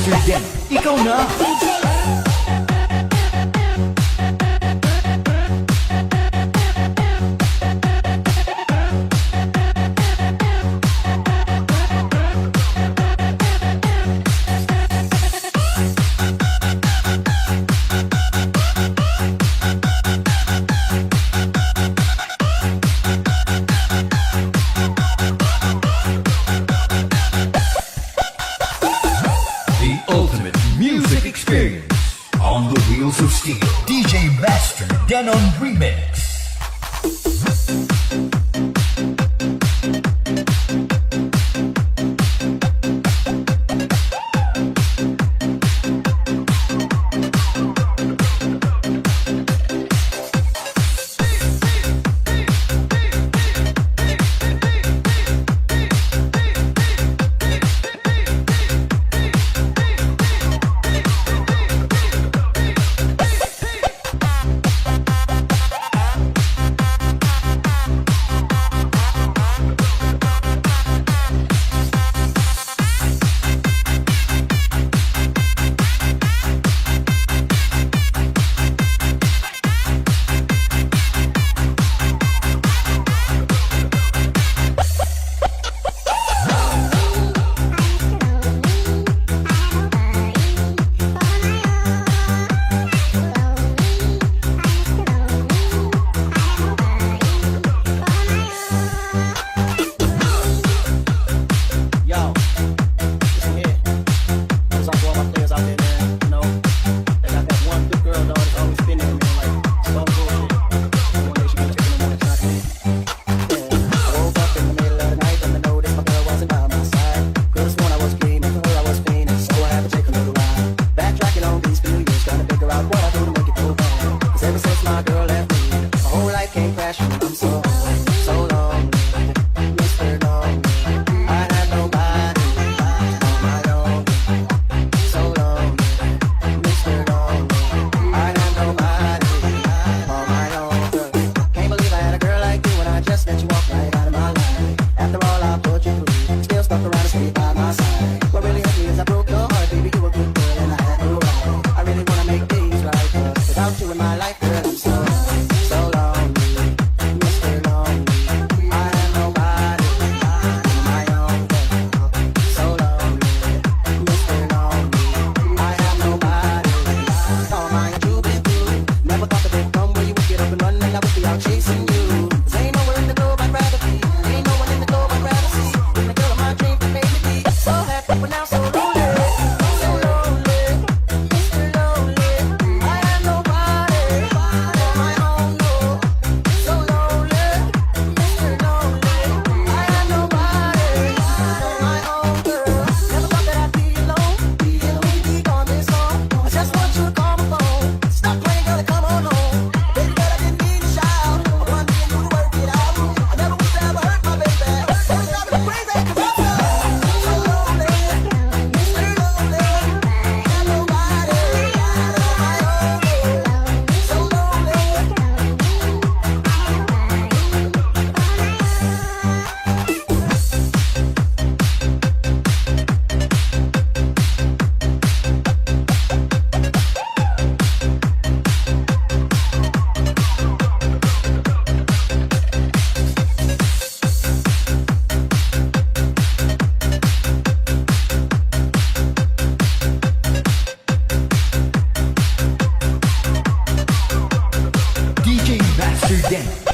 Master Den, ikaw na! On the wheels of steel, Djbatwolfremix.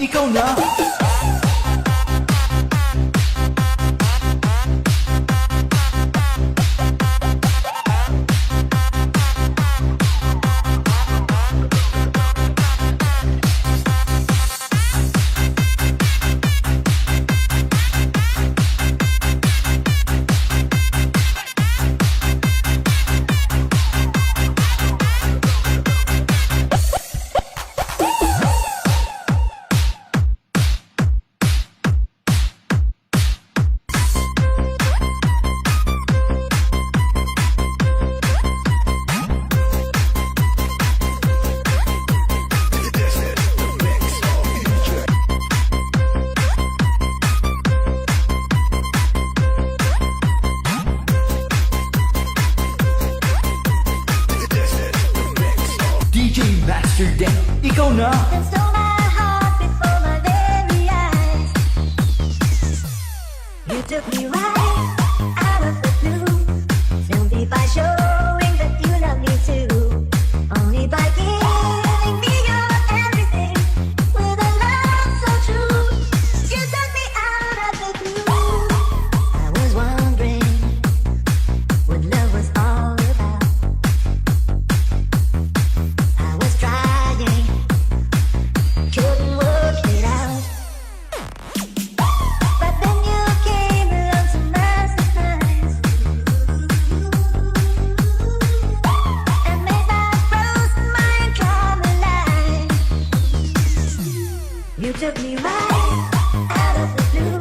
Ikaw na! Master Den, ikaw na! And stole my heart before my very eyes. You took me right out of the blue, simply by showing that you love me too. Only by giving me your everything, with a love so true. You took me out of the blue. I was wondering what love was all about. I was trying, couldn't work it out. But then you came along to my surprise, and made my frozen mind come alive. You took me right out of the blue,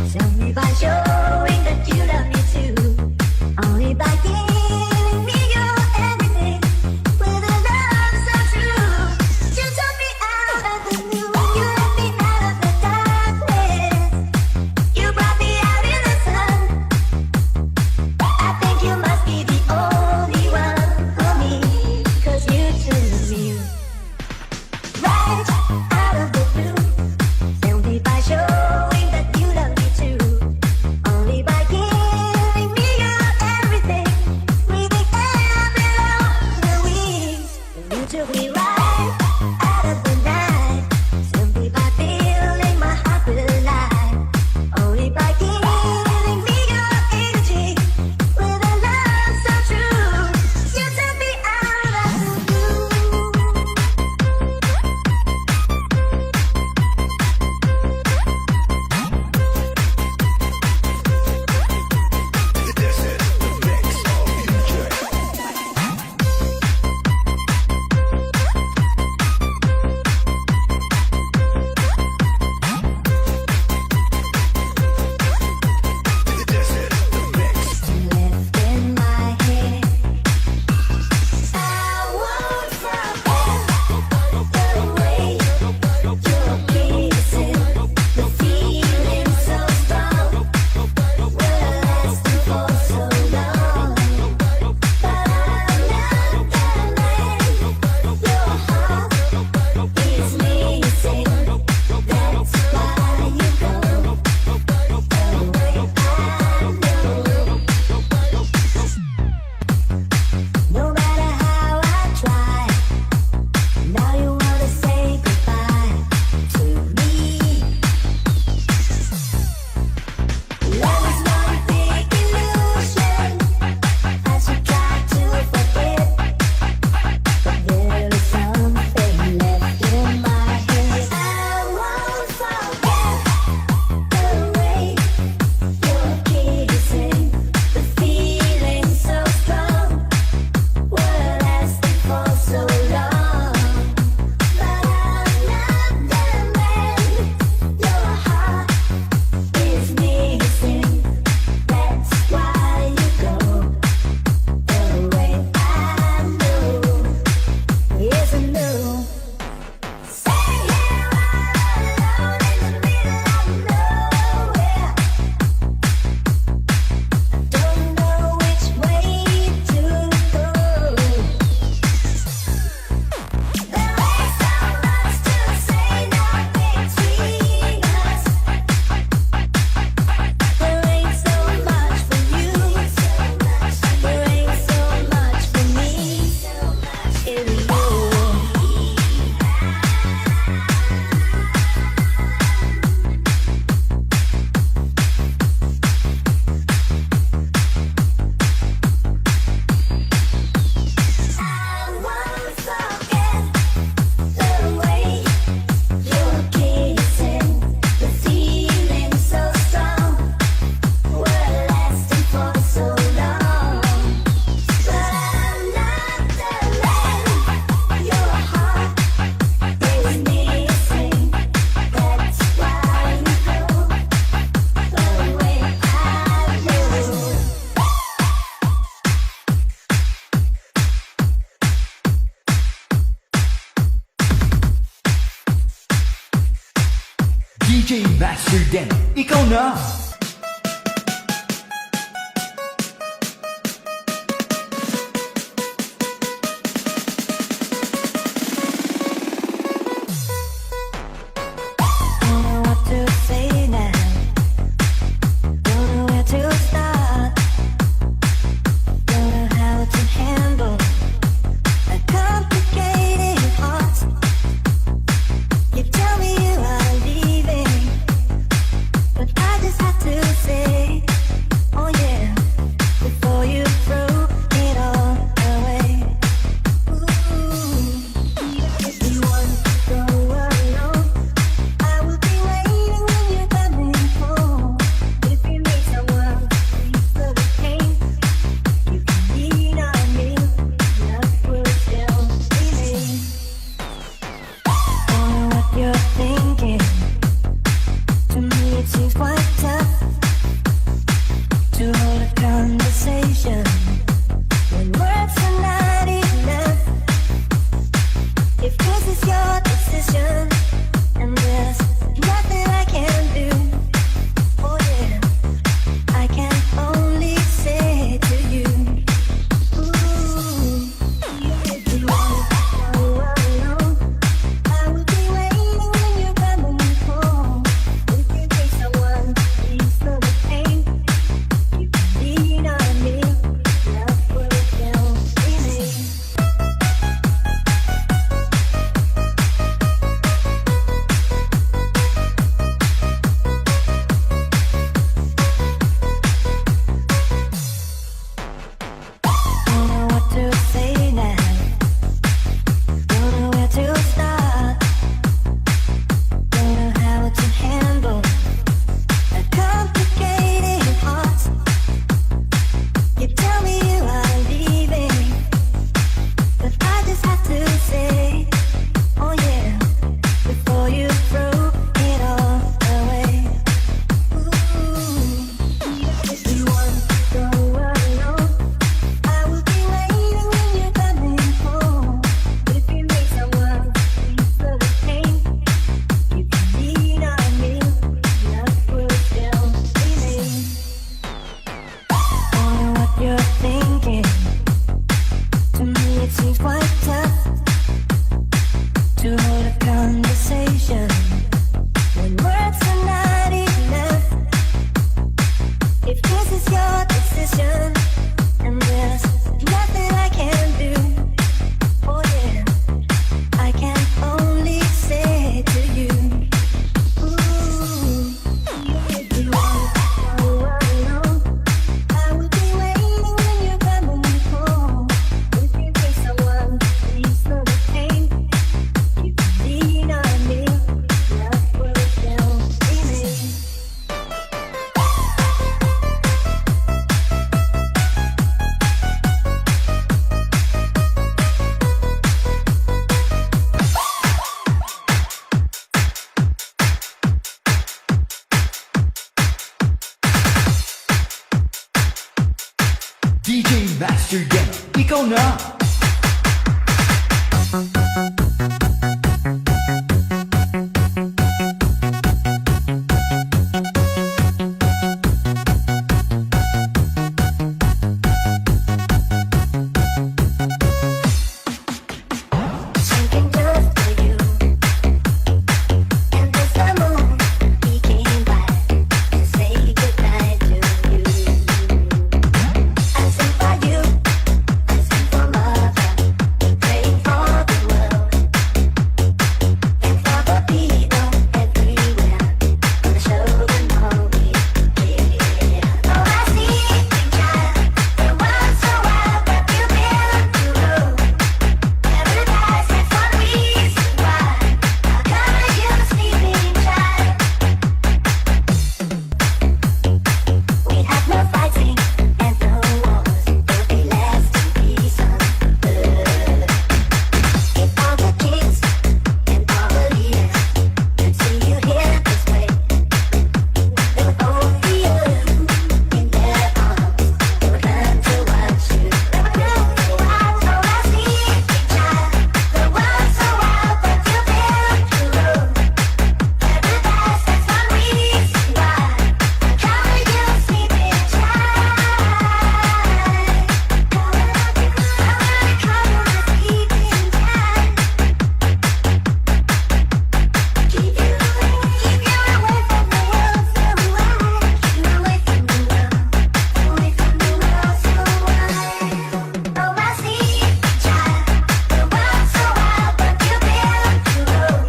simply by showing that you love me too. Only by giving me your everything, with a love so true. You took me out of the blue, you let me out of the darkness. You brought me out in the sun. I think you must be the only one for me, 'cause you took me right out of the blue, simply by showing that you love me too. Only by giving me your everything, breathing air below the wings. You took me right out of the night, simply by filling my heart with light. Only by giving me your energy, with a love so true. You took me out of the blue. This is the mix of DJ. This is the mix. Left in my head, I won't forget the way you're kissing, the feeling so strong, we're lasting for so long. But I'm not that man, your heart is missing. That's why you go away. No matter how I try, now you wanna say goodbye to me. Love is one big illusion, I should try to forget, but there is something left in my head. I won't forget the way you're kissing, the feeling so strong, we're lasting for so long. But I'm not that man, your heart is missing. That's why you go away. I know, yes I know. Sitting here all alone in the middle of nowhere, don't know which way to go. There ain't so much to say, not between us. There ain't so much for you, there ain't so much for me. In you. I won't forget the way you're kissing, the feeling so strong, we're lasting for so long. But I'm not the man, your heart is missing. That's why you go away. I know. DJ Master Den, ikaw na! Master Dan, ikaw na. Thinking just for you, and the summer we came by to say goodnight to you. I sing for you, I sing for mother, pray for the world and for the people everywhere. Gonna show them all we care. Oh, I see, child, the world's so wild, but you've been through. Paradise, that's one reason why I'll cover you, sleeping child. We have no fighting and no wars. There'll be lasting peace on earth. If all the kings and all the leaders could see you here this way, they would hold you in their arms. They would learn to watch you. They would learn to watch. Oh, I see, child, the world's so wild, but you've been through. Paradise, that's one reason why I cover you, sleeping child. Cover my sleeping child. Keep you away from the world so wide. Keep you away from the world so wide. Oh, I see, child, the world's so wild, but you've been through.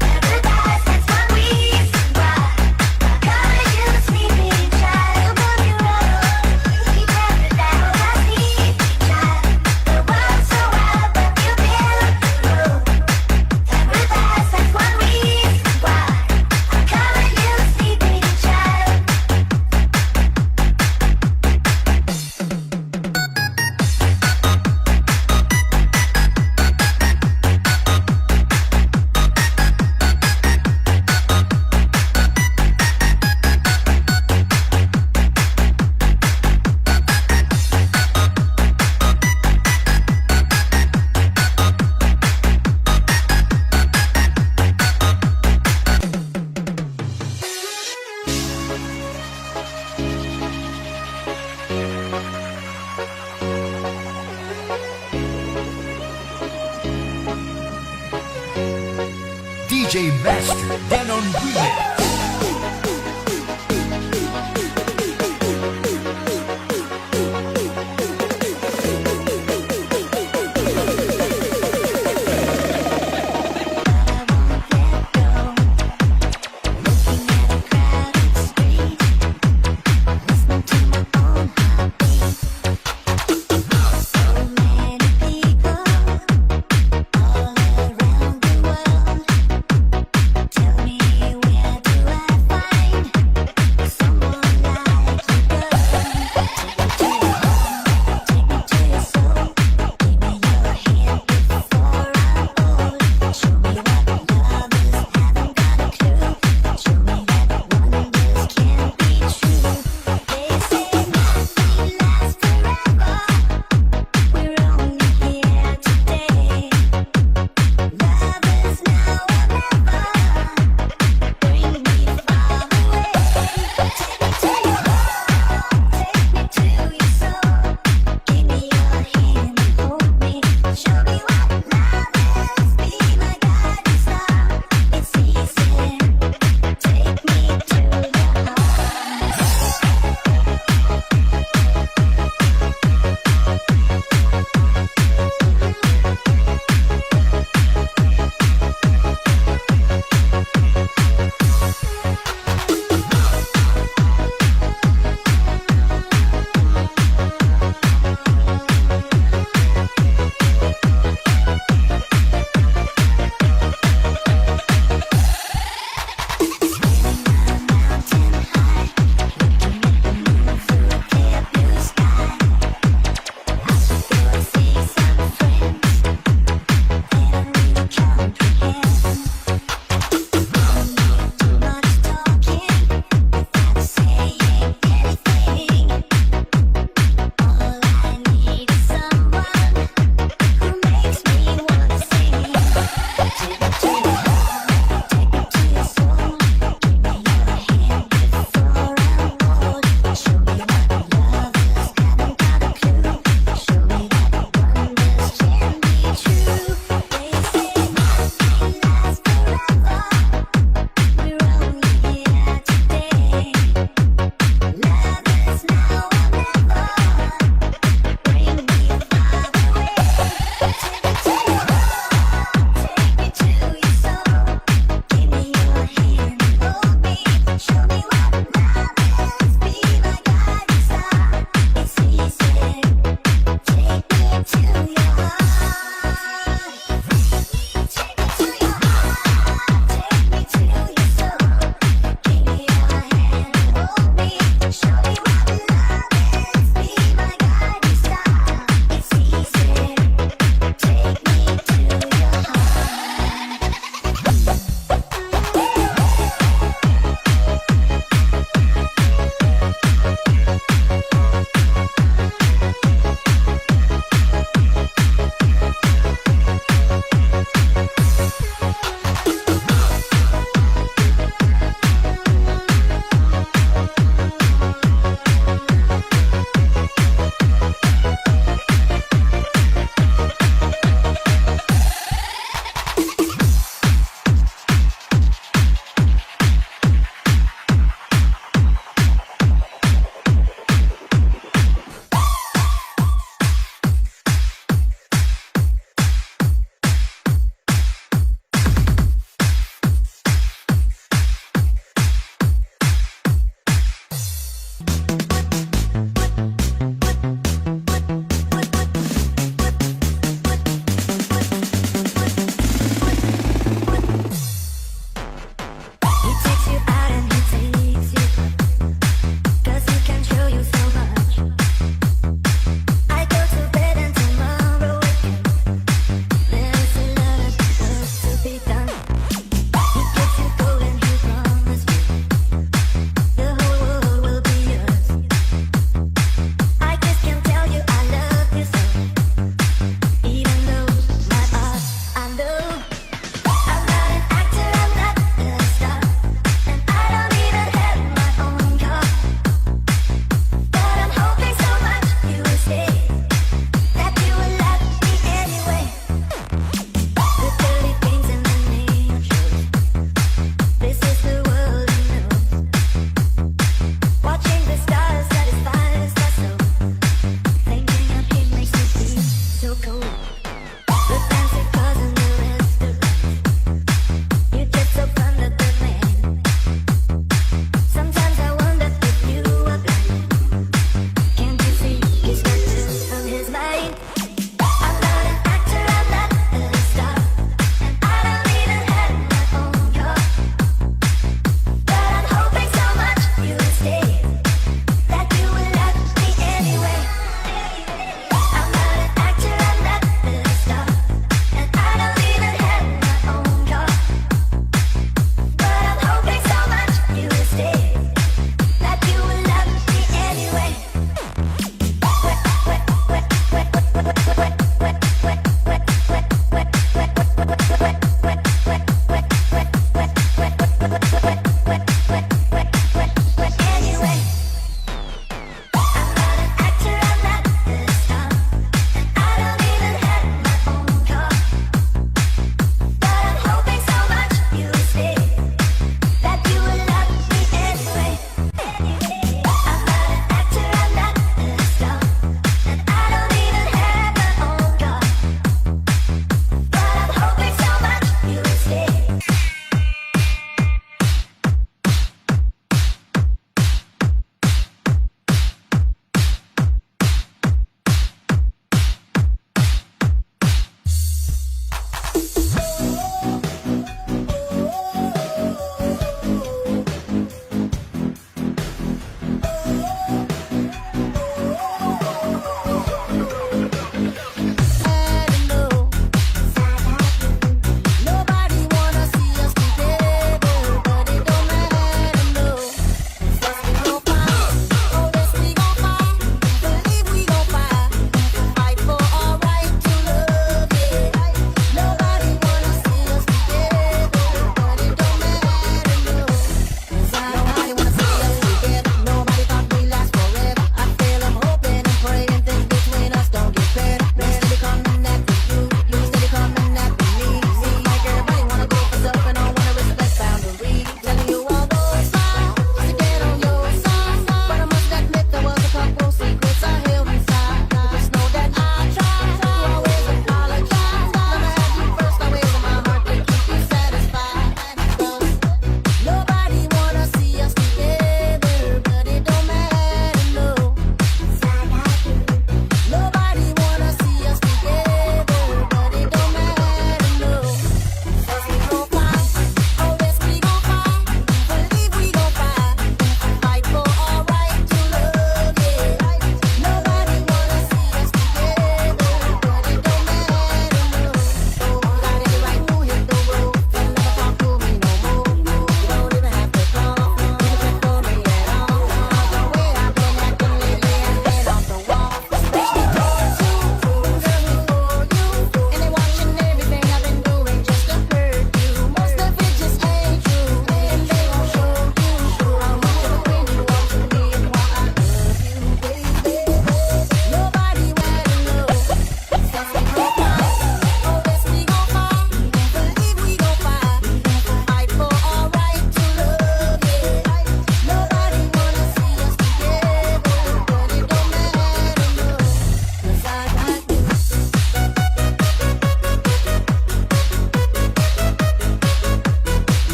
Paradise, that's one reason why I cover you, sleeping child. Above your own, keep paradise. I see, child, the world's so wild, but you've been through. Paradise, that's one reason why I cover you, sleeping child. DJ Master Dan on remix. Tell me where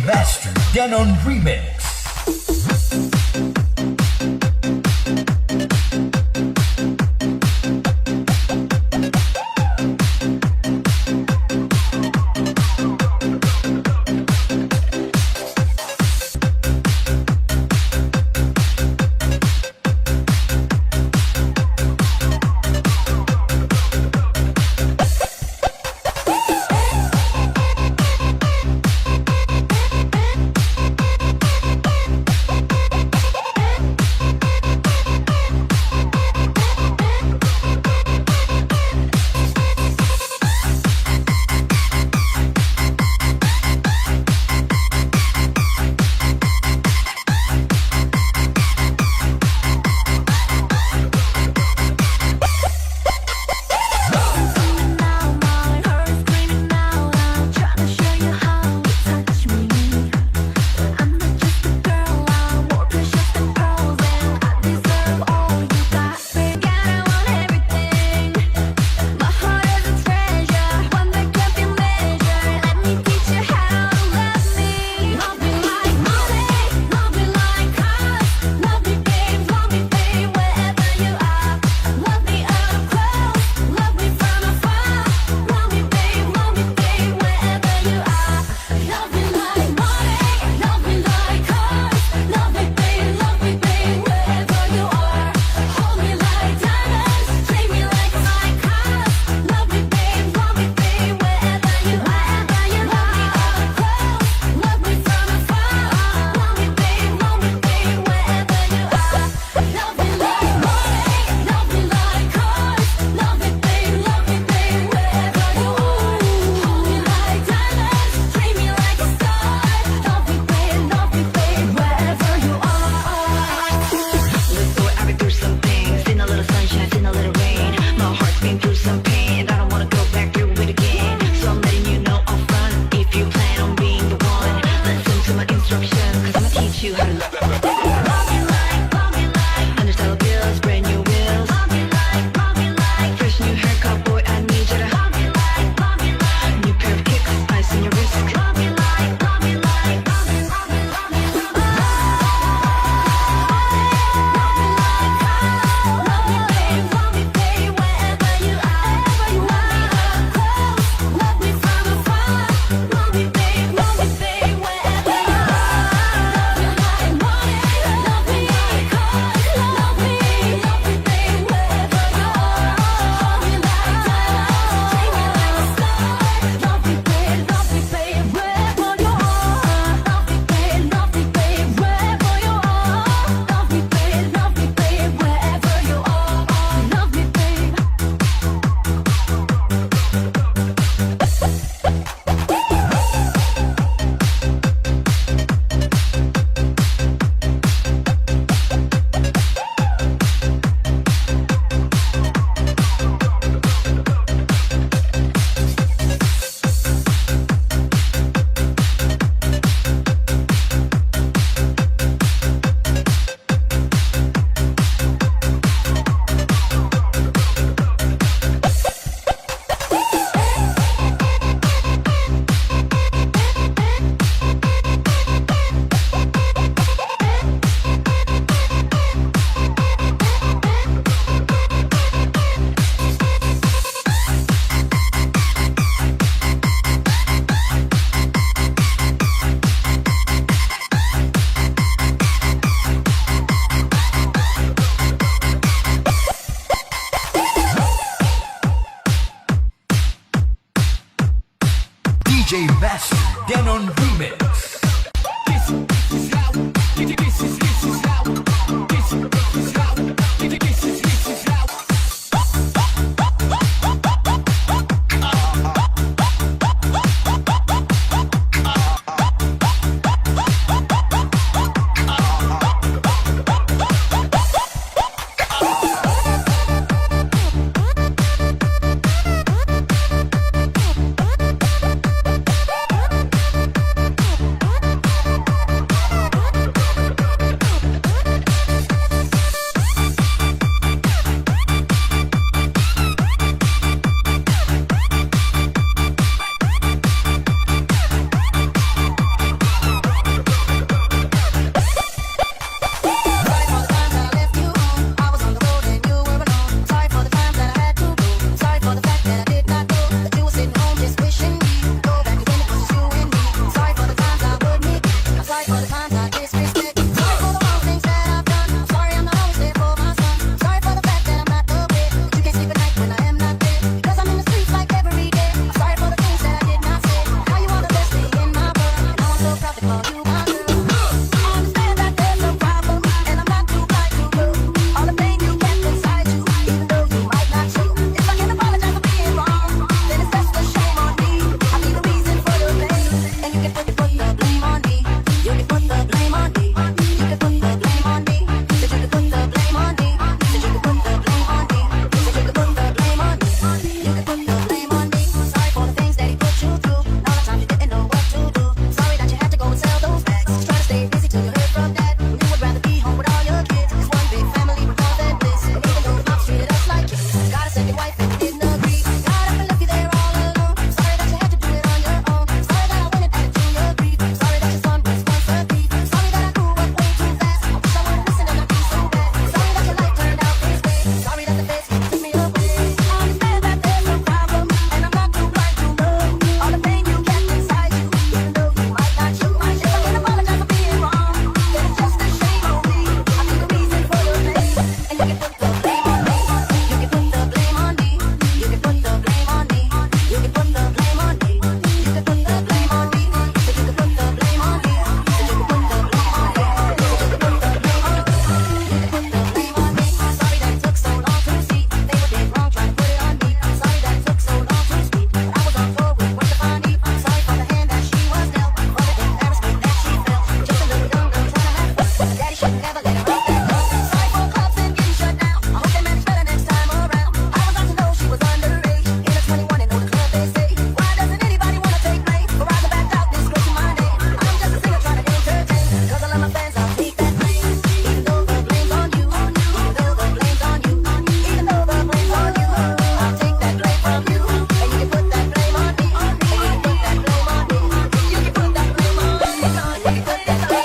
Master Denon Remix. Djbatwolfremix Denon Remix. Let's go.